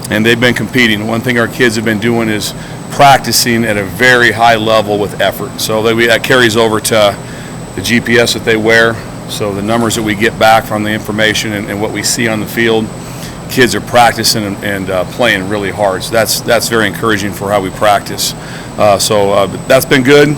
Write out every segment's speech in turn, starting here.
and they've been competing. One thing our kids have been doing is practicing at a very high level with effort. So that carries over to the GPS that they wear. So the numbers that we get back from the information and what we see on the field, kids are practicing and playing really hard. So that's very encouraging for how we practice. So that's been good.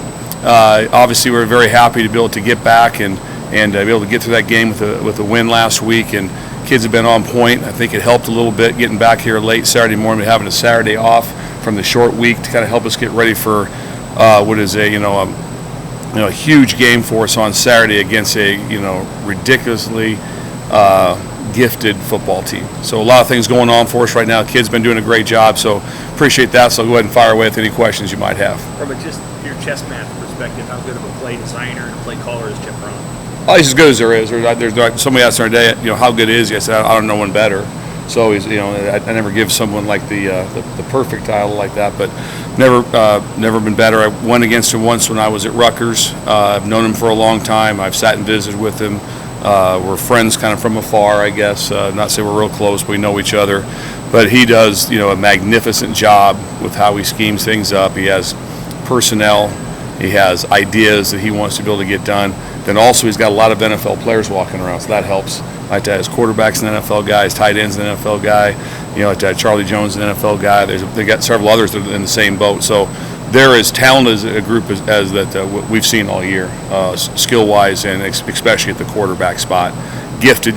Obviously, we're very happy to be able to get back and be able to get through that game with a win last week. And kids have been on point. I think it helped a little bit getting back here late Saturday morning, having a Saturday off from the short week to kind of help us get ready for what is a huge game for us on Saturday against a ridiculously gifted football team. So a lot of things going on for us right now. Kids been doing a great job, so appreciate that. So go ahead and fire away with any questions you might have. From just your chess match perspective, how good of a play designer and a play caller is Chip Brown? Oh, he's as good as there is. There's somebody asked the other day, how good is he? I said, I don't know one better. So he's, I never give someone like the perfect title like that, but never been better. I went against him once when I was at Rutgers. I've known him for a long time. I've sat and visited with him. We're friends kind of from afar, I guess. Not say we're real close, but we know each other. But he does, a magnificent job with how he schemes things up. He has personnel. He has ideas that he wants to be able to get done. Then also he's got a lot of NFL players walking around, so that helps. Like his quarterback's an NFL guy, his tight end's an NFL guy. Charlie Jones is an NFL guy. They got several others that are in the same boat. So they're as talented as a group as that we've seen all year, skill-wise, and especially at the quarterback spot. Gifted.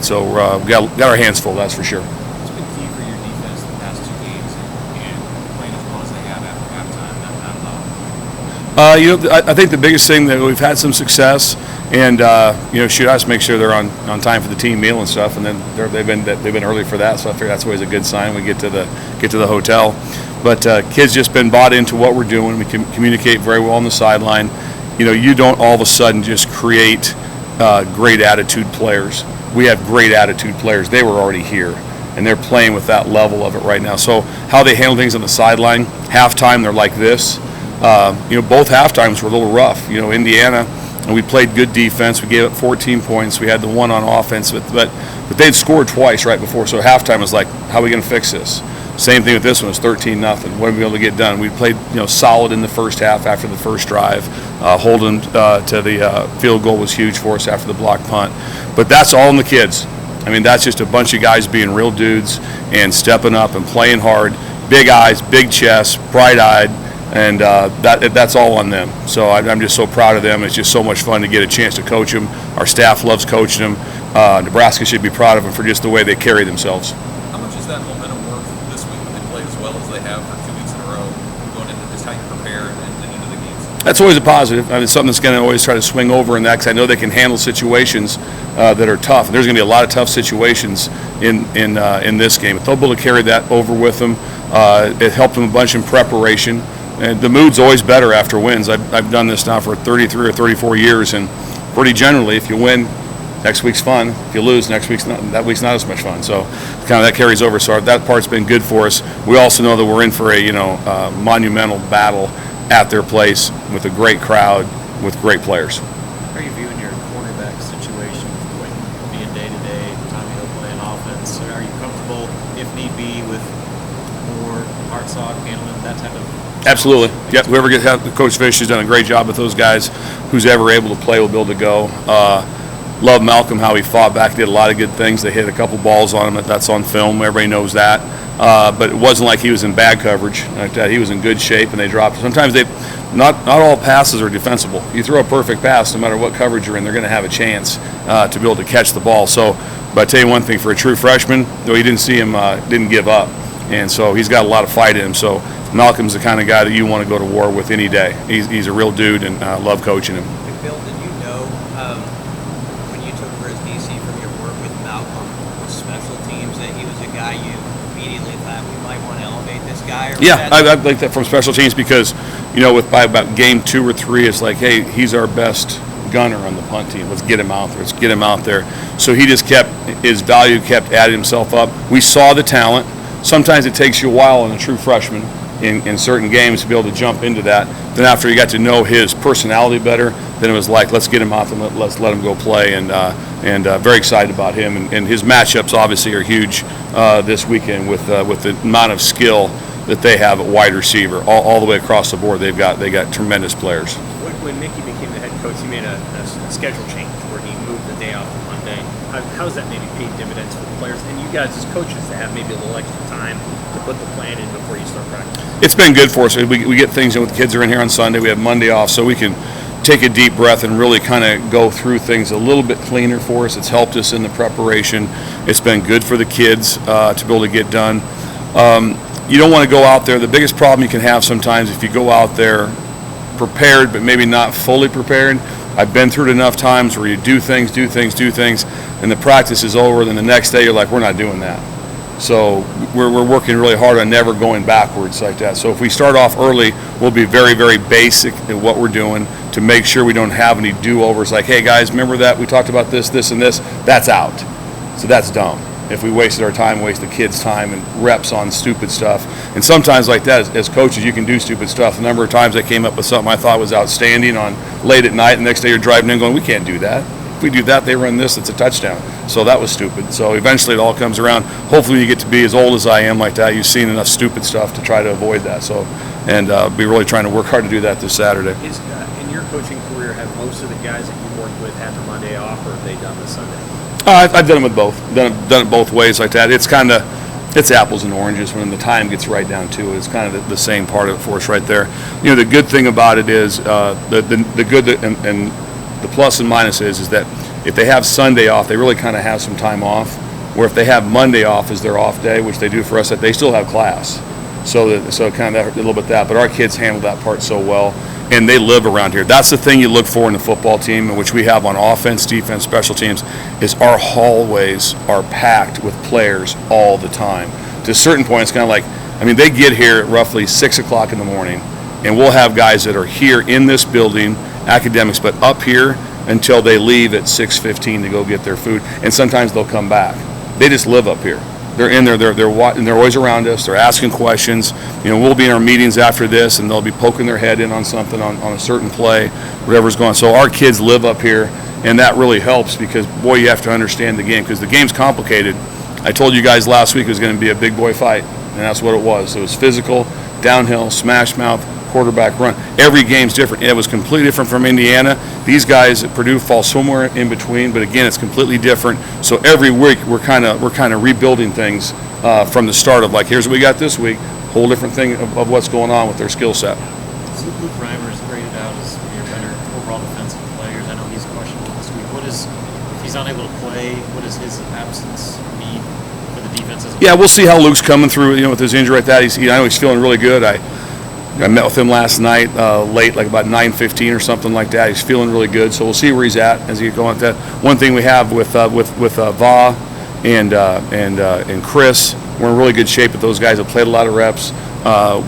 So we got our hands full, that's for sure. What's been key for your defense the past two games and playing as well as they have after halftime? I think the biggest thing that we've had some success, and I just make sure they're on time for the team meal and stuff, and then they've been early for that, so I figure that's always a good sign. We get to the hotel. But kids just been bought into what we're doing. We can communicate very well on the sideline. You don't all of a sudden just create great attitude players. We have great attitude players. They were already here, and they're playing with that level of it right now. So how they handle things on the sideline, halftime they're like this. Both half times were a little rough. Indiana, and we played good defense. We gave up 14 points. We had the one on offense, but they'd scored twice right before. So halftime was like, how are we going to fix this? Same thing with this one. It's 13-0. What are we able to get done? We played solid in the first half after the first drive. Holding to the field goal was huge for us after the block punt. But that's all in the kids. I mean, that's just a bunch of guys being real dudes and stepping up and playing hard. Big eyes, big chest, bright-eyed, and that's all on them. So I'm just so proud of them. It's just so much fun to get a chance to coach them. Our staff loves coaching them. Nebraska should be proud of them for just the way they carry themselves. How much is that momentum worth this week when they play as well as they have for 2 weeks in a row, going into just how you prepare and into the games? That's always a positive. It's something that's going to always try to swing over in that, because I know they can handle situations that are tough. There's going to be a lot of tough situations in this game. If they'll be able to carry that over with them, it helped them a bunch in preparation. And the mood's always better after wins. I've done this now for 33 or 34 years, and pretty generally, if you win, next week's fun. If you lose, that week's not as much fun. So kind of that carries over. So that part's been good for us. We also know that we're in for a monumental battle at their place with a great crowd, with great players. How are you viewing your quarterback situation, being day-to-day, Tommy Hill playing offense? Are you comfortable, if need be, with more Hartzog handling that type of? Absolutely. Yep. Coach Fish has done a great job with those guys. Who's ever able to play will be able to go. Love Malcolm, how he fought back, did a lot of good things. They hit a couple balls on him. That's on film. Everybody knows that. But it wasn't like he was in bad coverage. He was in good shape, and they dropped. Sometimes not all passes are defensible. You throw a perfect pass, no matter what coverage you're in, they're going to have a chance to be able to catch the ball. So, but I tell you one thing, for a true freshman, though you didn't see him, didn't give up. And so he's got a lot of fight in him. So Malcolm's the kind of guy that you want to go to war with any day. He's a real dude, and I love coaching him. Bill, did you know when you took over as DC from your work with Malcolm with special teams that he was a guy you immediately thought we might want to elevate this guy? Yeah, I like that from special teams, because by about game 2 or 3, it's like, hey, he's our best gunner on the punt team. Let's get him out there. So he just his value kept adding himself up. We saw the talent. Sometimes it takes you a while on a true freshman in certain games to be able to jump into that. Then after you got to know his personality better, then it was like, let's get him out and let's let him go play, and very excited about him. And his matchups obviously are huge this weekend with the amount of skill that they have at wide receiver all the way across the board. They got tremendous players. When Mickey became the head coach, he made a schedule change where he moved the day off to Monday. How's that maybe paid dividends for the players and you guys as coaches to have maybe a little extra time to put the plan in before you start practice? It's been good for us. We get things in with the kids are in here on Sunday. We have Monday off, so we can take a deep breath and really kind of go through things a little bit cleaner for us. It's helped us in the preparation. It's been good for the kids to be able to get done. You don't want to go out there. The biggest problem you can have sometimes if you go out there prepared but maybe not fully prepared. I've been through it enough times where you do things, and the practice is over, then the next day you're like, we're not doing that. So we're working really hard on never going backwards like that. So if we start off early, we'll be very, very basic in what we're doing to make sure we don't have any do-overs like, hey guys, remember that we talked about this, and this? That's out. So that's dumb. If we wasted our time, waste the kids' time and reps on stupid stuff. And sometimes like that, as coaches, you can do stupid stuff. The number of times I came up with something I thought was outstanding on late at night, and the next day you're driving in going, we can't do that. If we do that, they run this, it's a touchdown. So that was stupid. So eventually it all comes around. Hopefully you get to be as old as I am like that. You've seen enough stupid stuff to try to avoid that. So, and be really trying to work hard to do that this Saturday. In your coaching career, have most of the guys that you worked with had the Monday off, or have they done the Sunday? I've done it with both. Done it both ways like that. It's apples and oranges when the time gets right down to it. It's kind of the same part of it for us right there. You know, the good thing about it is the good and the plus and minus is that if they have Sunday off, they really kind of have some time off. Where if they have Monday off as their off day, which they do for us, that they still have class. So kind of a little bit that. But our kids handle that part so well. And they live around here. That's the thing you look for in the football team, which we have on offense, defense, special teams, is our hallways are packed with players all the time. To a certain point, it's kind of like, they get here at roughly 6 o'clock in the morning, and we'll have guys that are here in this building, academics, but up here until they leave at 6:15 to go get their food, and sometimes they'll come back. They just live up here. They're in there. They're always around us. They're asking questions. We'll be in our meetings after this, and they'll be poking their head in on something on a certain play, whatever's going on. So our kids live up here, and that really helps because, boy, you have to understand the game because the game's complicated. I told you guys last week it was going to be a big boy fight, and that's what it was. It was physical, downhill, smash mouth, quarterback run. Every game's different. It was completely different from Indiana. These guys at Purdue fall somewhere in between, but again, it's completely different. So every week we're kind of rebuilding things from the start of like, here's what we got this week, whole different thing of what's going on with their skill set. So Luke Reimer is graded out as one of your better overall defensive players. I know he's questionable this week. If he's unable to play, what does his absence mean for the defense as a whole? Yeah, we'll see how Luke's coming through, with his injury like that. I know he's feeling really good. I met with him last night late, like about 9:15 or something like that. He's feeling really good, so we'll see where he's at as he goes on that. One thing we have with Va and Chris, we're in really good shape with those guys that played a lot of reps.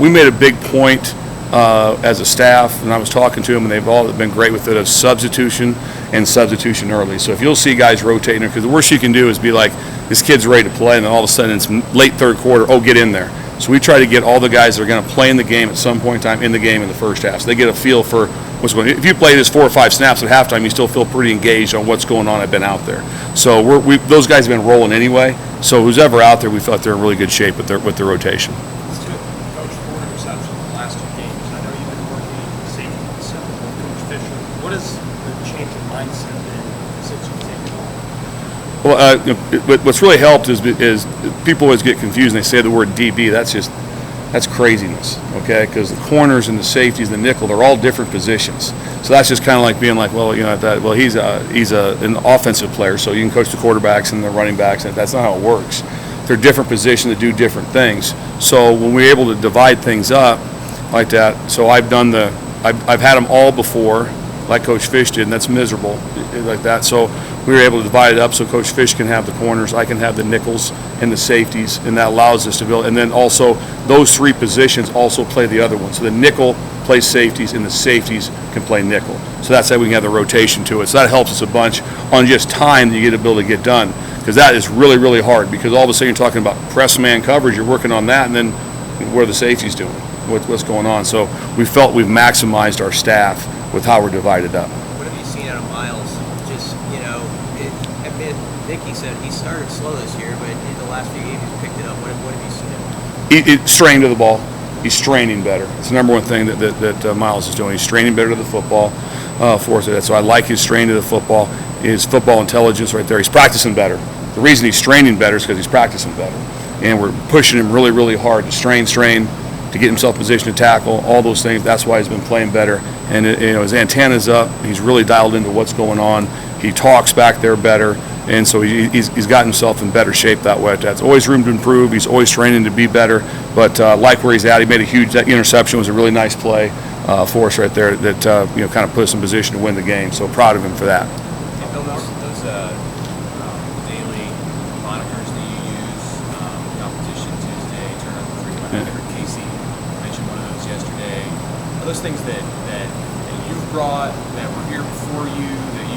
We made a big point as a staff, and I was talking to them, and they've all been great with it, of substitution and substitution early. So if you'll see guys rotating, because the worst you can do is be like, this kid's ready to play, and then all of a sudden it's late third quarter, get in there. So we try to get all the guys that are going to play in the game at some point in time in the game in the first half. So they get a feel for what's going on. If you play this 4 or 5 snaps at halftime, you still feel pretty engaged on what's going on. I've been out there. So those guys have been rolling anyway. So who's ever out there, we felt they're in really good shape with their rotation. Let's do it. Coach, 4 interceptions in the last 2 games. I know you've been working safety with Coach Fisher. What has the change in mindset been since you've taken over? Well, what's really helped is people always get confused and they say the word DB. That's craziness, okay? Because the corners and the safeties, the nickel, they're all different positions. So that's just kind of like being like, he's an offensive player, so you can coach the quarterbacks and the running backs, and that's not how it works. They're different positions that do different things. So when we're able to divide things up like that, so I've had them all before, like Coach Fish did, and that's miserable like that. So we were able to divide it up so Coach Fish can have the corners, I can have the nickels and the safeties, and that allows us to build. And then also those 3 positions also play the other one. So the nickel plays safeties, and the safeties can play nickel. So that's how we can have the rotation to it. So that helps us a bunch on just time that you get to be able to get done, because that is really, really hard, because all of a sudden you're talking about press man coverage, you're working on that, and then what are the safeties doing? what's going on. So we felt we've maximized our staff with how we're divided up. What have you seen out of Miles? Just, Nicky said he started slow this year, but in the last few games he's picked it up. What have you seen him? He's straining to the ball. He's straining better. It's the number one thing that Miles is doing. He's straining better to the football for us. So I like his strain to the football, his football intelligence right there. He's practicing better. The reason he's straining better is because he's practicing better. And we're pushing him really, really hard to strain, to get himself in position to tackle, all those things. That's why he's been playing better. And his antenna's up. He's really dialed into what's going on. He talks back there better. And so he's got himself in better shape that way. That's always room to improve. He's always training to be better. But like where he's at, he made a huge interception. It was a really nice play for us right there that kind of put us in position to win the game. So proud of him for that. Those daily monikers that you use, competition Tuesday, turn up the frequent. I heard Casey mention one of those yesterday. Are those things that you've brought, that were here before you?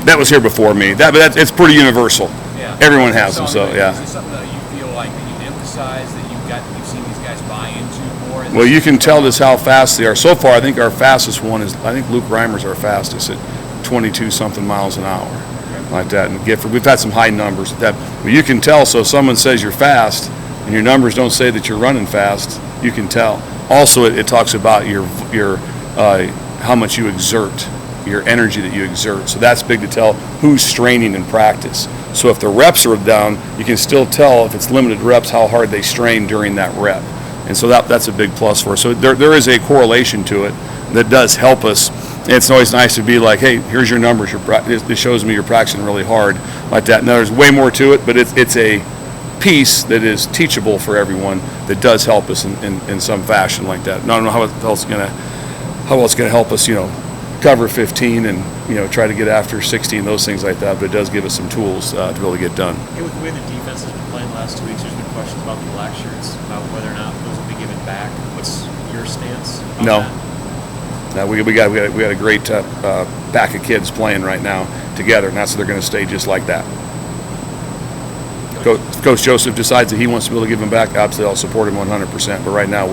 That was here before me. It's pretty universal. Yeah. Everyone has them, so yeah. Is this something that you feel like that you emphasize, that you've seen these guys buy into more? Well, you can tell this how fast they are. So far, I think our fastest one is, I think Luke Reimer's our fastest at 22-something miles an hour, like that. And we've had some high numbers at that. But you can tell, so if someone says you're fast and your numbers don't say that you're running fast, you can tell. Also, it talks about your how much you exert, your energy that you exert. So that's big to tell who's straining in practice. So if the reps are down, you can still tell if it's limited reps how hard they strain during that rep. And so that's a big plus for us. So there is a correlation to it that does help us. And it's always nice to be like, hey, here's your numbers. It shows me you're practicing really hard like that. Now there's way more to it, but it's a piece that is teachable for everyone that does help us in some fashion like that. And I don't know how else it's going to help us, cover 15 and try to get after 16, those things like that, but it does give us some tools to be able to get done. With the way the defense has been playing the last 2 weeks, there's been questions about the Blackshirts, about whether or not those will be given back. What's your stance on that? No, we got a great pack of kids playing right now together, and that's they're going to stay just like that. Coach Joseph decides that he wants to be able to give them back, absolutely I'll support him 100%. But right now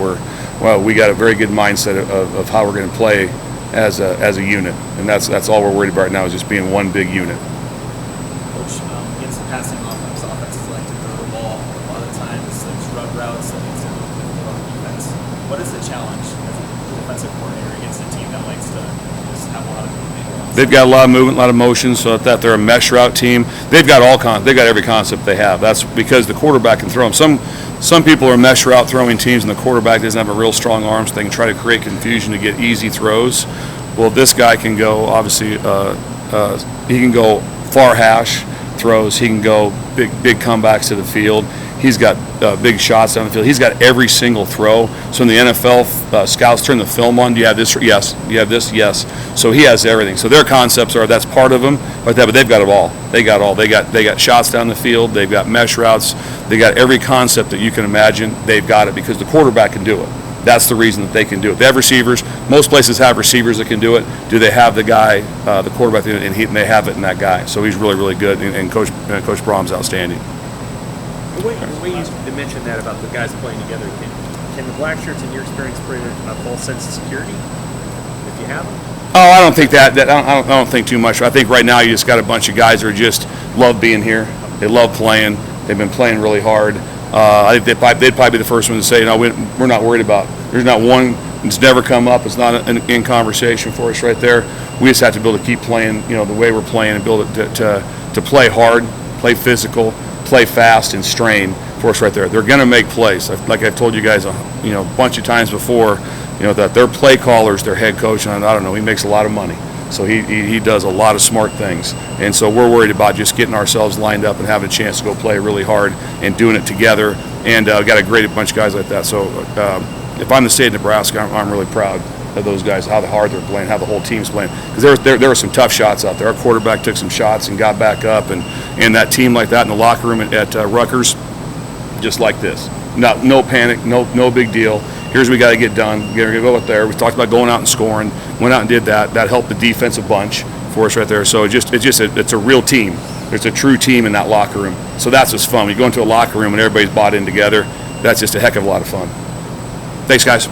we got a very good mindset of how we're going to play as a unit, and that's all we're worried about right now is just being one big unit. Coach, against the passing offenses like to throw the ball a lot of the times. There's rub routes that needs to move on defense. What is the challenge as a defensive coordinator against a team that likes to just have a lot of movement? They've got a lot of movement, a lot of motion, so that they're a mesh route team. They've got every concept they have. That's because the quarterback can throw them. Some people are mesh route throwing teams, and the quarterback doesn't have a real strong arm, so they can try to create confusion to get easy throws. Well, this guy can go, obviously, he can go far hash throws. He can go big comebacks to the field. He's got big shots down the field. He's got every single throw. So in the NFL, scouts turn the film on. Do you have this? Yes. Do you have this? Yes. So he has everything. So their concepts are that's part of them, but they've got it all. They got shots down the field. They've got mesh routes. They got every concept that you can imagine. They've got it because the quarterback can do it. That's the reason that they can do it. They have receivers. Most places have receivers that can do it. Do they have the guy, the quarterback, and they have it in that guy. So he's really, really good, and Coach Brom's outstanding. The way you mentioned that about the guys playing together, can the Blackshirts, in your experience, bring a false sense of security if you have them? Oh, I don't think that I don't think too much. I think right now you just got a bunch of guys that just love being here. They love playing. They've been playing really hard. I think they'd probably be the first one to say, no, we're not worried about it. There's not one. It's never come up. It's not in conversation for us right there. We just have to be able to keep playing, the way we're playing and build it to play hard, play physical, play fast, and strain for us right there. They're going to make plays. Like I've told you guys, a bunch of times before, that their play callers, their head coach, and I don't know, he makes a lot of money. So he does a lot of smart things. And so we're worried about just getting ourselves lined up and having a chance to go play really hard and doing it together. And got a great bunch of guys like that. So if I'm the state of Nebraska, I'm really proud of those guys, how hard they're playing, how the whole team's playing. Because there were some tough shots out there. Our quarterback took some shots and got back up. And that team like that in the locker room at Rutgers, just like this. No panic, no big deal. Here's what we got to get done. We're going to go out there. We talked about going out and scoring. Went out and did that. That helped the defense a bunch for us right there. So it's a real team. There's a true team in that locker room. So that's what's fun. When you go into a locker room and everybody's bought in together, that's just a heck of a lot of fun. Thanks, guys.